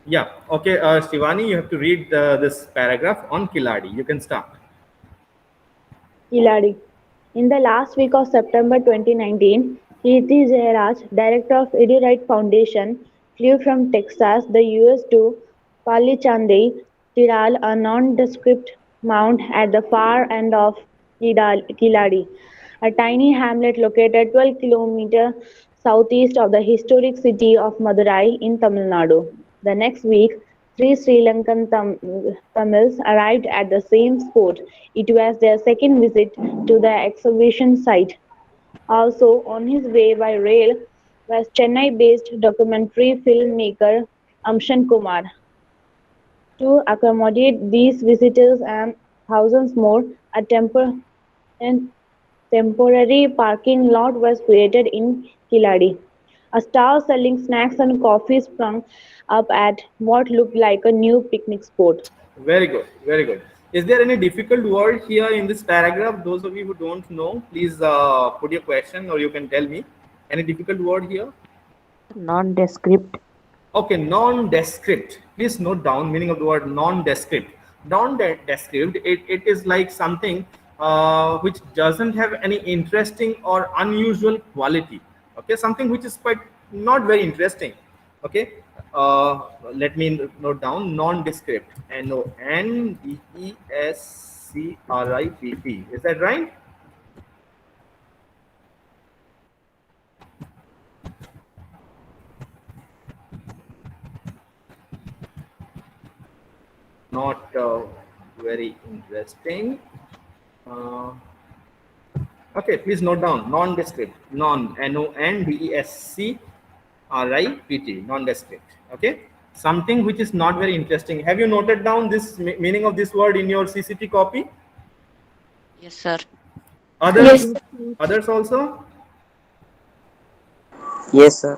Yeah. Okay, Shivani, you have to read this paragraph on Kiladi. You can start. Kiladi. In the last week of September 2019, Kirti Jairaj, director of Edirite Foundation, flew from Texas, the US to Palichandai, Tiral, a nondescript mount at the far end of Kiladi, a tiny hamlet located 12 kilometers southeast of the historic city of Madurai in Tamil Nadu. The next week, three Sri Lankan Tamils arrived at the same spot. It was their second visit to the excavation site. Also on his way by rail was Chennai-based documentary filmmaker Amshan Kumar. To accommodate these visitors and thousands more, a temporary parking lot was created in Kiladi. A stall selling snacks and coffee sprung up at what looked like a new picnic spot. Very good. Very good. Is there any difficult word here in this paragraph? Those of you who don't know, please put your question or you can tell me. Any difficult word here? Nondescript. Okay, non-descript. Please note down meaning of the word non-descript. Non-descript, it is like something which doesn't have any interesting or unusual quality. Okay, something which is quite not very interesting. Okay, let me note down non-descript. Nondescript. Is that right? Not very interesting. Uh, Okay, please note down non-descript, nondescript, non-descript. Okay, something which is not very interesting. Have you noted down this meaning of this word in your CCT copy? Yes, sir. Others, Yes. others also. Yes, sir.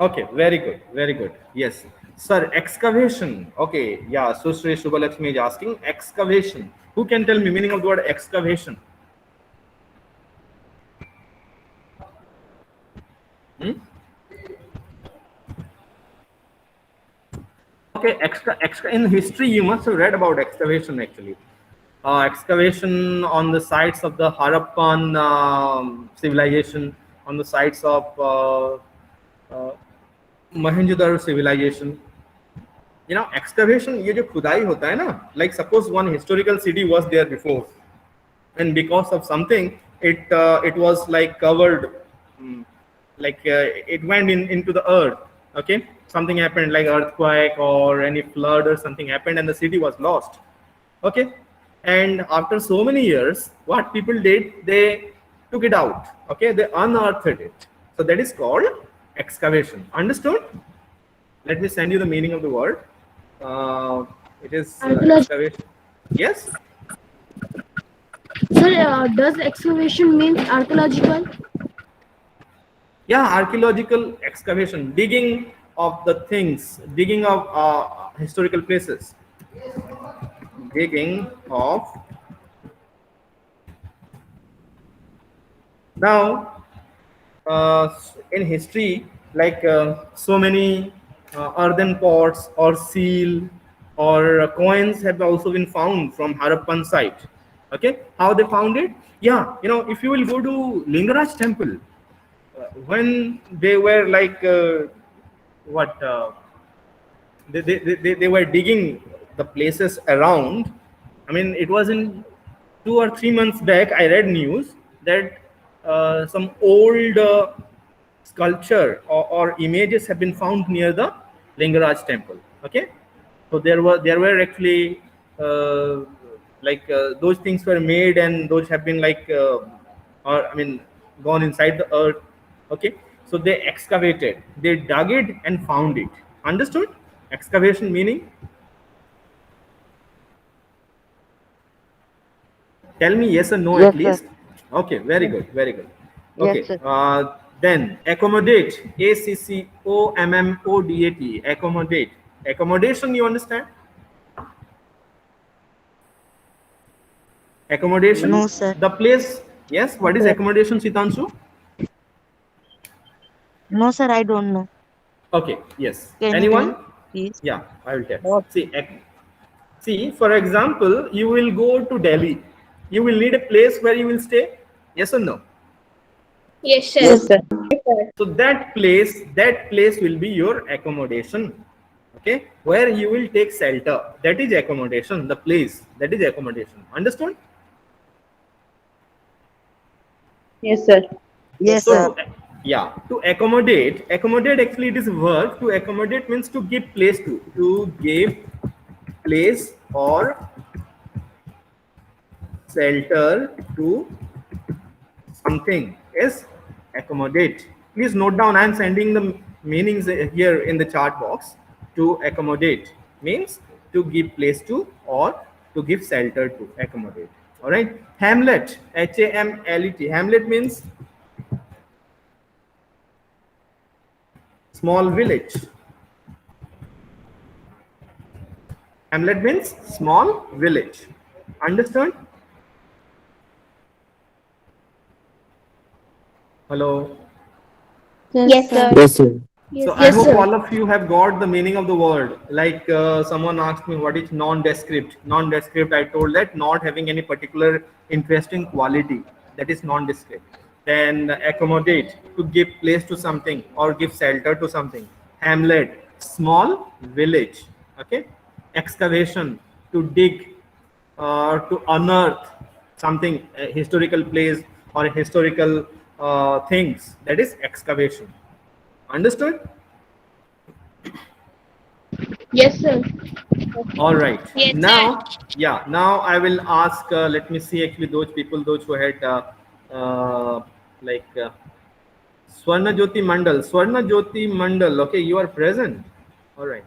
Okay, very good, very good. Yes, sir. Excavation. Okay, yeah. Susri Shubhalakshmi is asking excavation. Who can tell me meaning of the word excavation? Hmm? Okay, extra in history you must have read about excavation actually. Excavation on the sites of the Harappan civilization, on the sites of uh, Mohenjo-daro civilization. You know, excavation ये जो खुदाई होता है ना, like suppose one historical city was there before, and because of something it was like covered, mm, like it went into the earth. Okay, something happened like earthquake or any flood or something happened and the city was lost. Okay, and after so many years what people did, they took it out. Okay, they unearthed it, so that is called excavation. Understood? Let me send you the meaning of the word. uh, it is Archaeology. excavation. Yes. Sir, does excavation mean archaeological? Yeah, archaeological excavation, digging of the things, digging of historical places, digging of. Now in history, like so many earthen pots or seal or coins have also been found from Harappan site. Okay, how they found it? Yeah, you know, if you will go to Lingaraj temple, when they were like what they were digging the places around. I mean, it was in 2 or 3 months back I read news that some old sculpture or images have been found near the Lingaraj temple. Okay, so there were actually like those things were made and those have been like or I mean gone inside the earth. Okay, so they excavated, they dug it and found it. Understood? Excavation meaning. Tell me yes or no at Yes, sir. least. Okay, very good, very good. Yes, Okay, sir. then accommodate, ACCOMMODAT, accommodate. Accommodation, you understand? Accommodation, No, sir. the place. Yes, what is accommodation, Sitanshu? No, sir. I don't know. Okay, yes. Can you tell? Anyone? is Yeah, I will tell. not See, for example, you will go to Delhi. You will need a place where you will stay. Yes or no? Yes, sir. Yes, sir. So that place will be your accommodation. Okay, where you will take shelter. That is accommodation. The place, that is accommodation. Understood? Yes, sir. yes, So sir. to accommodate actually it is a verb. To accommodate means to give place to give place or shelter to something is accommodate. Please note down. I am sending the meanings here in the chat box. To accommodate means to give place to or to give shelter to. Accommodate. All right. Hamlet. Hamlet. Hamlet means small village. Hamlet means small village. Understood? Hello. Yes, sir. Yes, sir. So Yes, I yes, hope sir. all of you have got the meaning of the word. Like someone asked me what is nondescript. Nondescript, I told that not having any particular interesting quality. That is nondescript. Then accommodate, to give place to something or give shelter to something. Hamlet, small village. Okay. Excavation, to dig, to unearth something, a historical place or historical things. That is excavation. Understood? Yes, sir. All right. Yes, sir. Now I will ask, let me see actually those people, those who had like Swarna Jyoti Mandal. Swarna Jyoti Mandal, okay, you are present. All right.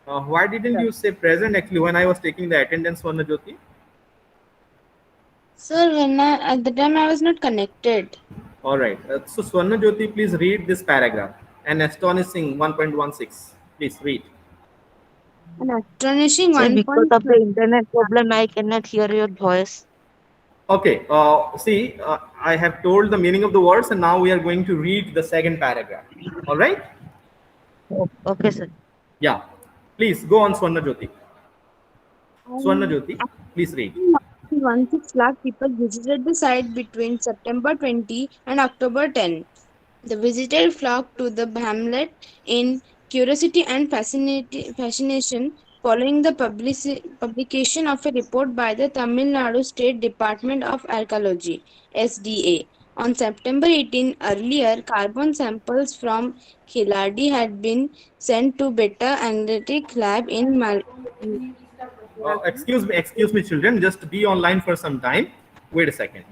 Why didn't you say present actually when I was taking the attendance, Swarna Jyoti? Sir, at the time I was not connected. All right. So Swarna Jyoti, please read this paragraph. An astonishing 1.16. Please read. An astonishing Sir, one because point. of the internet problem, I cannot hear your voice. Okay, see, I have told the meaning of the words and now we are going to read the second paragraph. All right? Okay, sir. Yeah. Please go on, Swarna Jyoti. Swarna And Jyoti, please read. 16 lakh people visited the site between September 20 and October 10. The visitors flocked to the hamlet in curiosity and fascination following the publication of a report by the Tamil Nadu State Department of Archaeology (SDA). On September 18, earlier carbon samples from Khiladi had been sent to Beta Analytic Lab in Excuse me, children. Just be online for some time. Wait a second.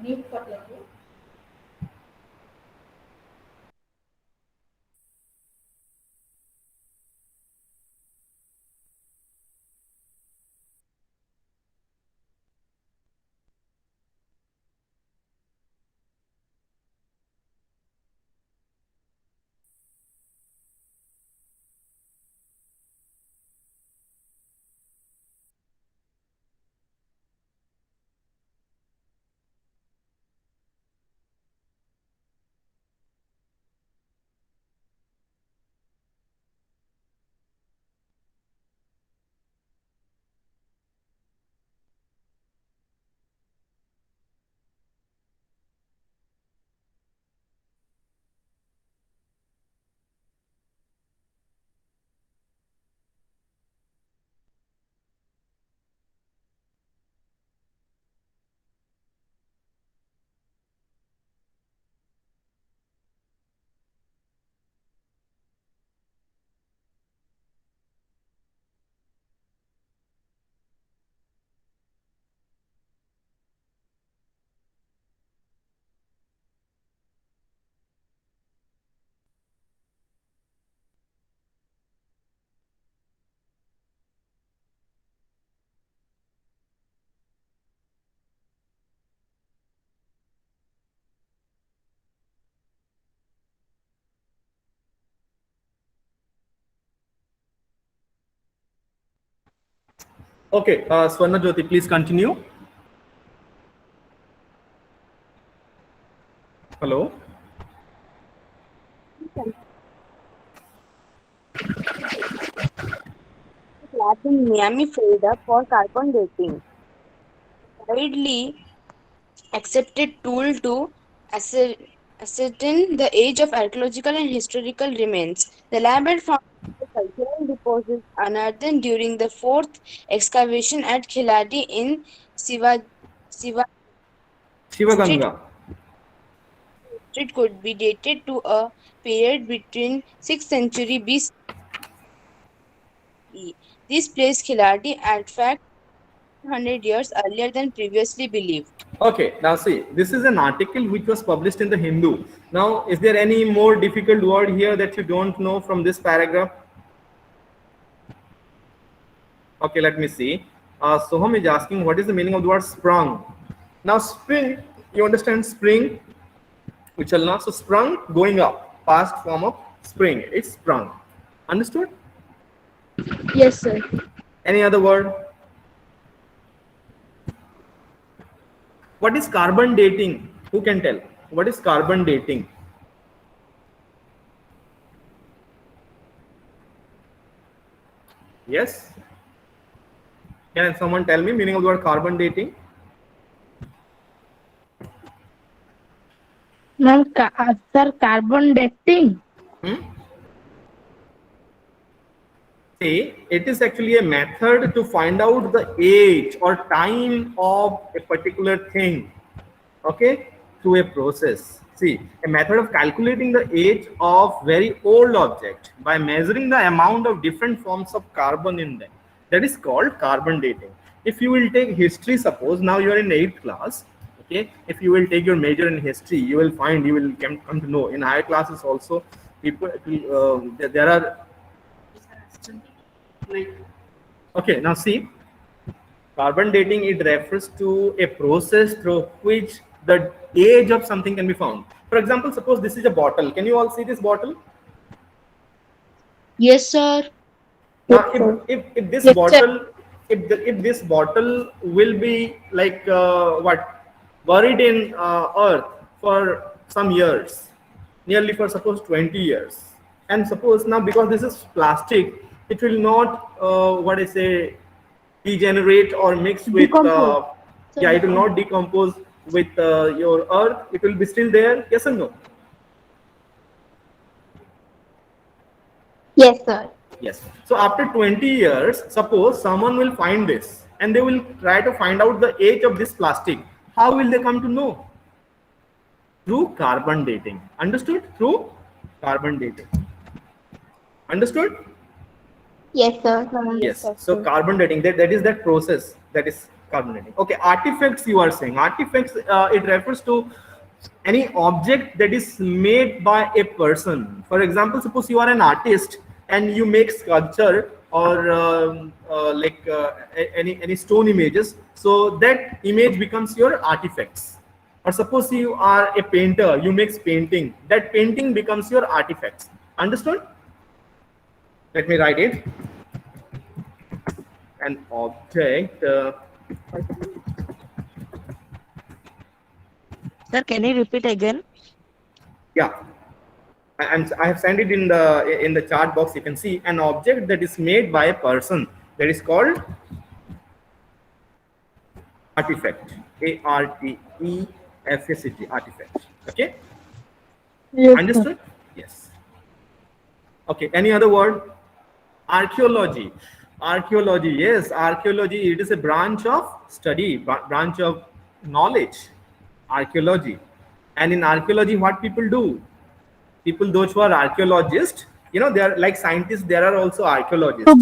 Okay, Swarna Jyoti, please continue. Hello. lab in Miami, Florida for carbon dating. Widely accepted tool to ascertain the age of archaeological and historical remains. The lab had found cultural deposits unearthed during the fourth excavation at Khiladi in Siva Street. Shivaganga. Street could be dated to a period between 6th century BCE. This placed Khiladi at fact 100 years earlier than previously believed. Okay, now see, this is an article which was published in the Hindu. Now, is there any more difficult word here that you don't know from this paragraph? Okay, let me see. Soham is asking, what is the meaning of the word sprung? Now, spring, you understand spring, uchalna. So, sprung, going up, past form of spring. It's sprung. Understood? Yes, sir. Any other word? What is carbon dating? Who can tell? What is carbon dating? Yes? Can someone tell me meaning of the word carbon dating? Ma'am, sir, carbon dating. See, it is actually a method to find out the age or time of a particular thing, okay, through a process. See, a method of calculating the age of very old object by measuring the amount of different forms of carbon in them. That is called carbon dating. If you will take history, suppose now you are in 8th class, okay, if you will take your major in history, you will find, you will come to know in higher classes also, people, there are, okay, now see, carbon dating, it refers to a process through which the age of something can be found. For example, suppose this is a bottle. Can you all see this bottle? Yes, sir. Now, if this Yes, bottle, if this bottle will be like buried in earth for some years, nearly for suppose 20 years, and suppose now because this is plastic, it will not what I say degenerate or mix with Decompose. yeah, it will not decompose with your earth. It will be still there. Yes or no? Yes, sir. Yes. So after 20 years, suppose someone will find this and they will try to find out the age of this plastic. How will they come to know? Through carbon dating. Understood? Through carbon dating. Understood? Yes, sir. Yes. So carbon dating, that is that process, that is carbon dating. Okay, artifacts you are saying. Artifacts, it refers to any object that is made by a person. For example, suppose you are an artist and you make sculpture or any stone images, so that image becomes your artifacts. Or suppose you are a painter, you make painting, that painting becomes your artifacts. Understood? Let me write it. An object. Sir, can you repeat again? Yeah, I have sent it in the chat box. You can see an object that is made by a person, that is called artifact. ARTEFACT, artifact. Okay. Yes, Understood? Yes. Okay. Any other word? Archaeology. Archaeology. Yes, archaeology. It is a branch of study, branch of knowledge. Archaeology. And in archaeology, what people do? People, those who are archaeologists, you know, they are like scientists. There are also archaeologists.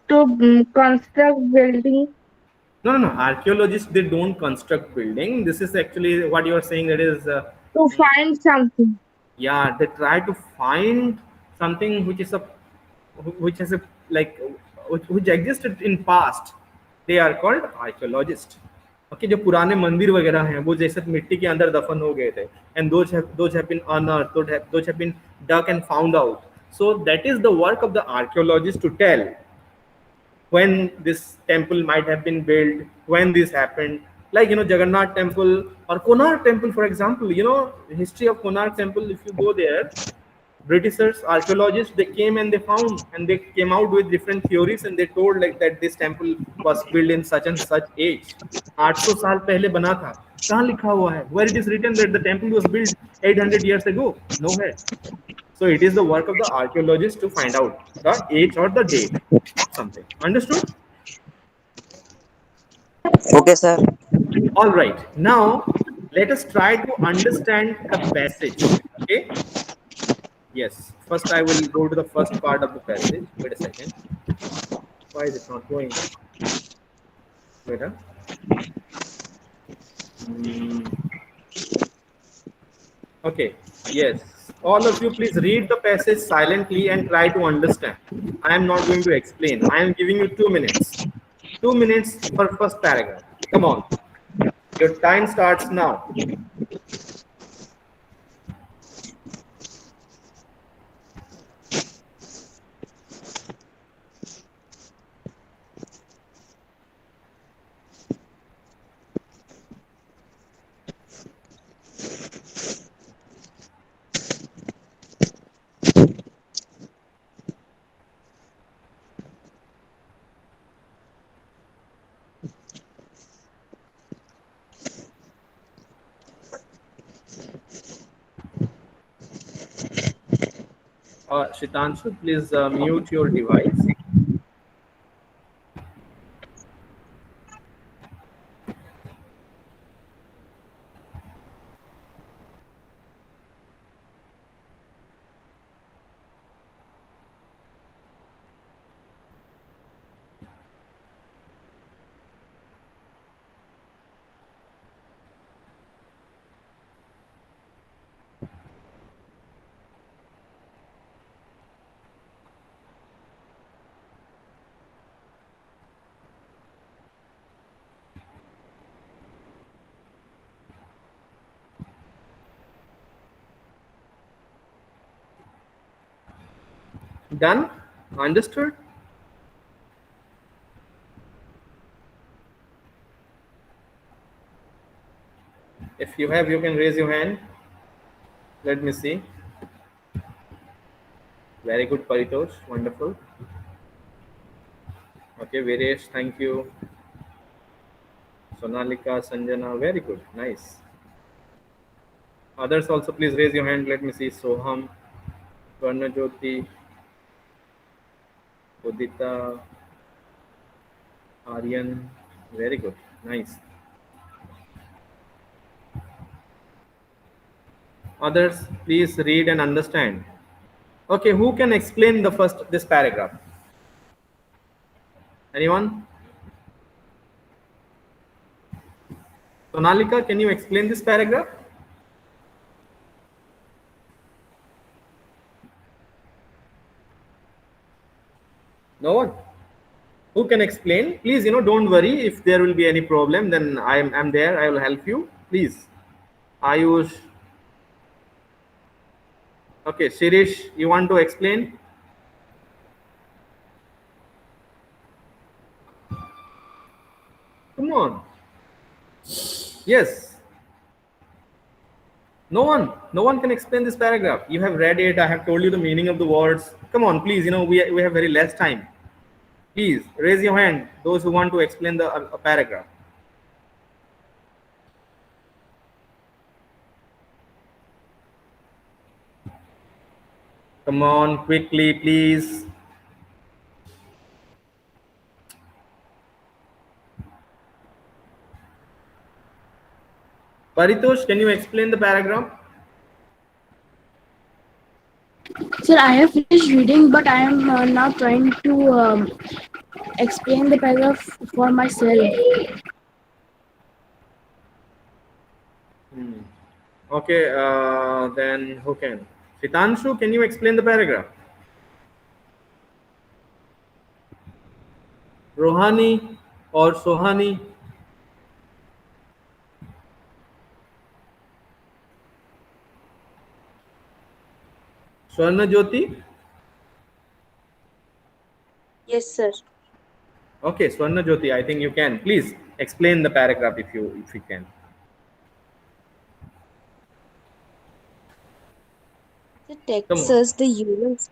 to construct building. No. Archaeologists, they don't construct building. This is actually what you are saying. That is, To find something. yeah, they try to find something which is like which existed in past. They are called archaeologists. Okay, जो पुराने मंदिर वगैरह हैं वो जैसे मिट्टी के अंदर दफन हो गए थे, and those have been unearthed, those have been dug and found out. So that is the work of the archaeologist to tell when this temple might have been built, when this happened. Like, you know, Jagannath temple or Konark temple, for example. You know, history of Konark temple. If you go there, Britishers, archaeologists, they came and they found and they came out with different theories and they told like that this temple was built in such and such age. 800 साल पहले बना था. कहाँ लिखा हुआ है? Where it is written that the temple was built 800 years ago? Nowhere. So it is the work of the archaeologist to find out the age or the date of something. Understood? Okay, sir. All right. Now let us try to understand the passage. Okay. Yes. First, I will go to the first part of the passage. Wait a second. Why is it not going? Wait. Okay. Yes. All of you, please read the passage silently and try to understand. I am not going to explain. I am giving you 2 minutes. 2 minutes for first paragraph. Come on. Your time starts now. Shitanshu, please mute your device. Done? Understood? If you have, you can raise your hand. Let me see. Very good, Paritosh. Wonderful. Okay, Viresh, thank you. Sonalika, Sanjana, very good. Nice. Others also, please raise your hand. Let me see. Soham, Swarnajyoti, Udita, Aryan. Very good. Nice. Others, please read and understand. Okay, who can explain this paragraph? Anyone? Sonalika, can you explain this paragraph? No one? Who can explain? Please, don't worry. If there will be any problem, then I'm there. I will help you. Please. Ayush. Okay, Shirish, you want to explain? Come on. Yes. No one can explain this paragraph. You have read it. I have told you the meaning of the words. Come on, please. We have very less time. Please raise your hand. Those who want to explain a paragraph. Come on, quickly, please. Paritosh, can you explain the paragraph? Sir, I have finished reading, but I am now trying to explain the paragraph for myself. Okay, then who can? Shitanshu, can you explain the paragraph? Rohani or Sohani? Swarna Jyoti? Yes, sir. Okay, Swarna Jyoti, I think you can. Please explain the paragraph if you can. The Texas, the US.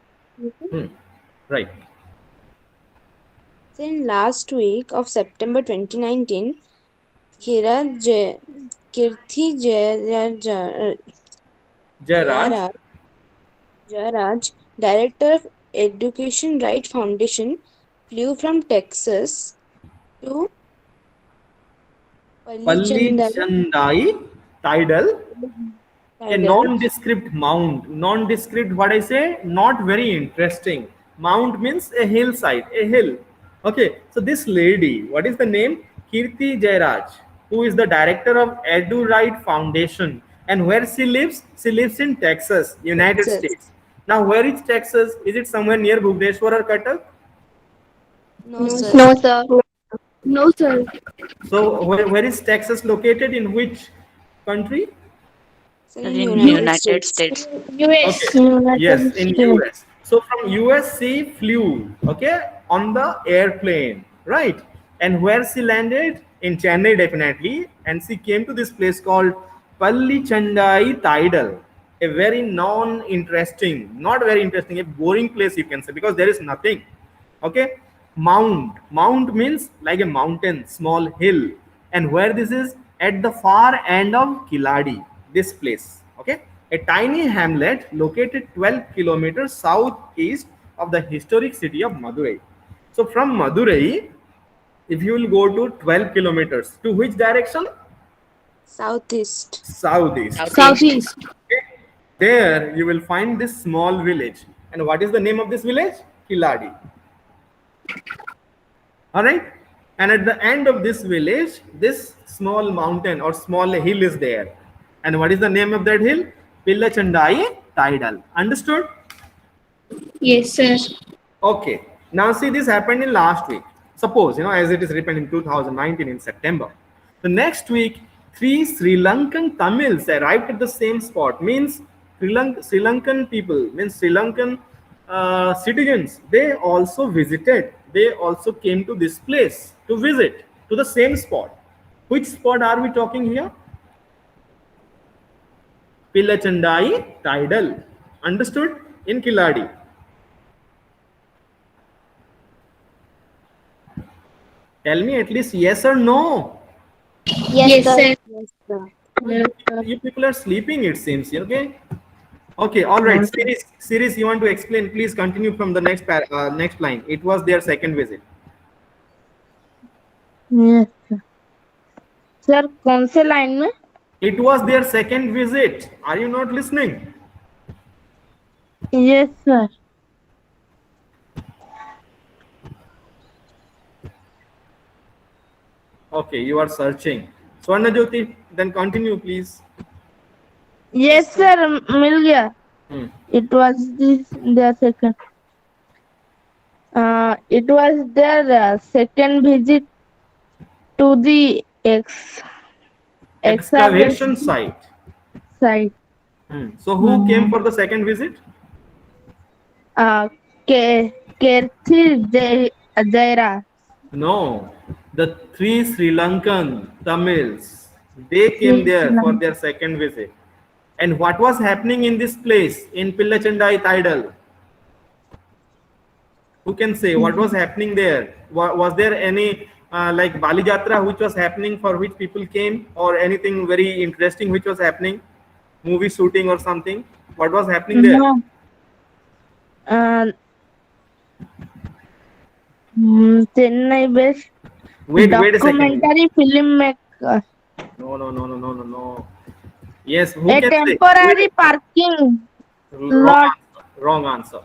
Right. So in last week of September 2019, Kirthi Jairaj. Jayaraj, director of Education Right Foundation, flew from Texas to Pallichandai Pallichandai tidal, a nondescript mound. Nondescript, what I say? Not very interesting. Mound means a hillside, a hill. Okay, so this lady, what is the name? Kirti Jairaj, who is the director of Edu Right Foundation. And where she lives? She lives in Texas, United Texas. States. Now, where is Texas? Is it somewhere near Bhubaneswar or Cuttack? No, sir. No, sir. No, sir. So, where is Texas located? In which country? Sir, In in United States. US. Okay. Yes, in US. So from US she flew, okay, on the airplane, right? And where she landed? In Chennai, definitely. And she came to this place called Pallichandai Tidal, a very non-interesting, not very interesting, a boring place you can say, because there is nothing. Okay, mound means like a mountain, small hill. And where this is? At the far end of Kiladi, this place. Okay, a tiny hamlet located 12 kilometers southeast of the historic city of Madurai. So from Madurai, if you will go to 12 kilometers, to which direction? Southeast. Southeast. Southeast. There you will find this small village. And what is the name of this village? Kiladi. All right. And at the end of this village, this small mountain or small hill is there. And what is the name of that hill? Pillachandai Tidal. Understood? Yes, sir. Okay. Now see, this happened in last week. Suppose, as it is written in 2019 in September. The next week, 3 Sri Lankan Tamils arrived at the same spot. Means Sri Lankan people, means Sri Lankan citizens, they also visited. They also came to this place to visit to the same spot. Which spot are we talking here? Pillachandai Tidal. Understood? In Kiladi. Tell me at least yes or no. Yes, sir. Yes, sir. You people are sleeping, it seems. Okay. Okay. All right. Series, you want to explain? Please continue from the next line. It was their second visit. Yes, sir. Sir कौन से line में? It was their second visit. Are you not listening? Yes, sir. Okay, you are searching. Swarna Jyoti, then continue, please. Yes, sir. मिल गया. It was their second. It was their second visit to the Excavation site. So who came for the second visit? Kirti Jairaj. No, the 3 Sri Lankan Tamils. They came there for their second visit. And what was happening in this place in Pillachandai Tidal? Who can say what was happening there? Was there any like Bali Jatra which was happening for which people came, or anything very interesting which was happening? Movie shooting or something? What was happening there? No. Chennai based Wait a second. documentary filmmaker. No. Yes, who A can temporary say? parking Lot. Wrong answer.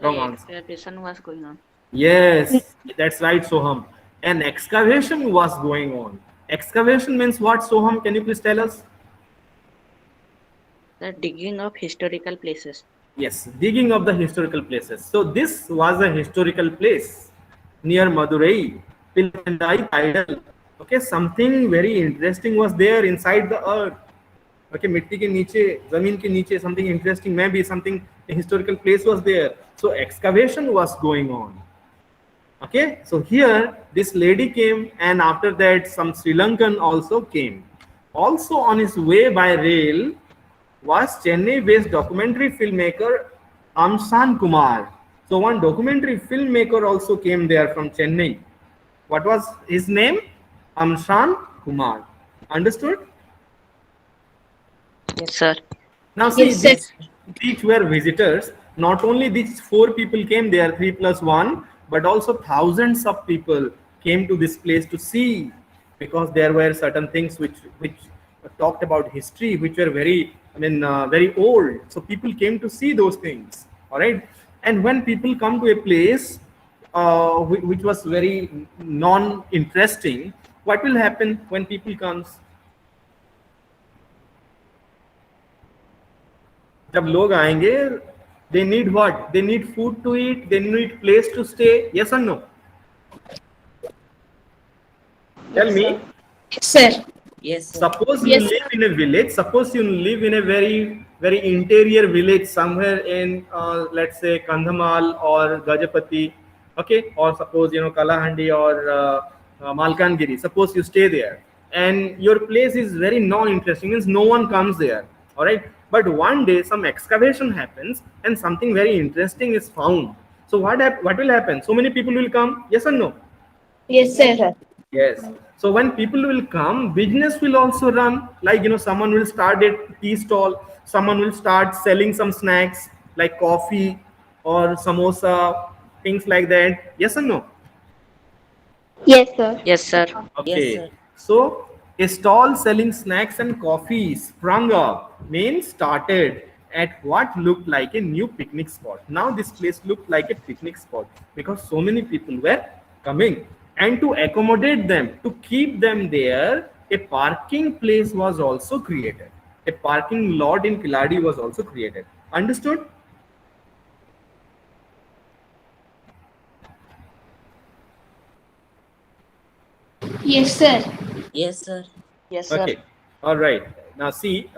Wrong The answer. excavation was going on. Yes, that's right, Soham. An excavation was going on. Excavation means what, Soham? Can you please tell us? The digging of historical places. Yes, digging of the historical places. So this was a historical place near Madurai, Pillachandai Tidal. Okay, something very interesting was there inside the earth. Okay, मिट्टी के नीचे, जमीन के नीचे, something interesting, maybe something, a historical place was there. So excavation was going on. Okay, so here this lady came, and after that some Sri Lankan also came. Also on his way by rail, was Chennai-based documentary filmmaker Amshan Kumar. So one documentary filmmaker also came there from Chennai. What was his name? Amshan Kumar. Understood? Yes, sir. Now see, Yes, sir. these were visitors. Not only these 4 people came there, 3+1, but also thousands of people came to this place to see, because there were certain things which talked about history, which were very, very old. So people came to see those things. All right. And when people come to a place which was very non-interesting, what will happen when people comes? जब लोग आएंगे, they need what? They need food to eat, they need place to stay. Yes or no? Tell me. Yes, sir. Yes, sir. Suppose you Yes, sir. live in a village. Suppose you live in a very interior village somewhere in let's say Kandhamal or Gajapati, okay, or suppose Kalahandi or Malkangiri. Suppose you stay there and your place is very non-interesting, means no one comes there. All right, but one day some excavation happens and something very interesting is found. So what will happen? So many people will come. Yes or no? Yes, sir. Yes. So when people will come, business will also run. Like, someone will start a tea stall, someone will start selling some snacks like coffee or samosa, things like that. Yes or no? Yes, sir. Yes, sir. Okay. sir. So a stall selling snacks and coffee sprung up, means started at what looked like a new picnic spot. Now this place looked like a picnic spot because so many people were coming. And to accommodate them, to keep them there, a parking place was also created. A parking lot in Kiladi was also created. Understood? Yes, sir. Yes, sir. Yes, sir. Okay. All right. Now see,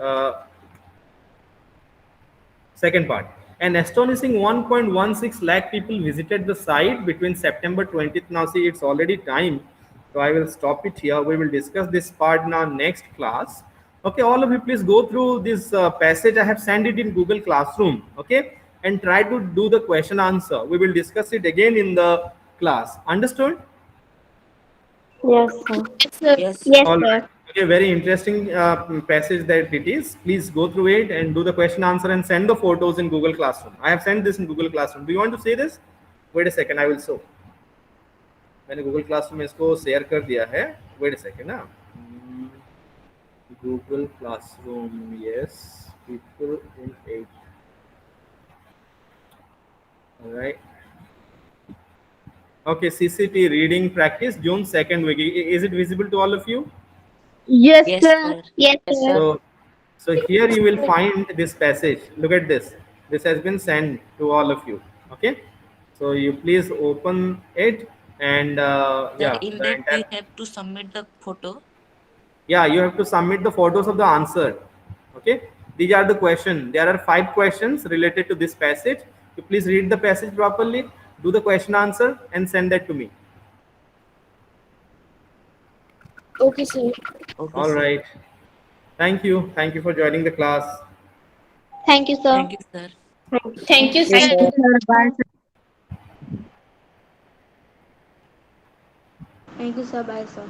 second part. An astonishing 1.16 lakh people visited the site between September 20th. Now see, it's already time. So I will stop it here. We will discuss this part in our next class. Okay, all of you please go through this passage. I have sent it in Google Classroom. Okay, and try to do the question answer. We will discuss it again in the class. Understood? Yes, sir. Yes, sir. Yes. Yes, All sir. right. Okay, very interesting passage that it is. Please go through it and do the question answer and send the photos in Google Classroom. I have sent this in Google Classroom. Do you want to see this? Wait a second, I will show. मैंने Google Classroom में इसको share कर दिया है. Wait a second, ना. Google Classroom, yes. People in 8. All right. Okay, CCT reading practice June 2nd week. Is it visible to all of you? Yes, Yes, sir. sir. Yes, Yes, sir. sir. So here you will find this passage. Look at this. This has been sent to all of you. Okay. So you please open it and Sir, in the that entire- we have to submit the photo. yeah, you have to submit the photos of the answer. Okay. These are the questions. There are 5 questions related to this passage. You please read the passage properly, do the question answer, and send that to me. Okay, sir. Okay, All sir. right. Thank you. Thank you for joining the class. Thank you, sir. Thank you, sir. Thank you, sir. Thank you, sir. Bye, sir. Thank you, sir. Bye, sir.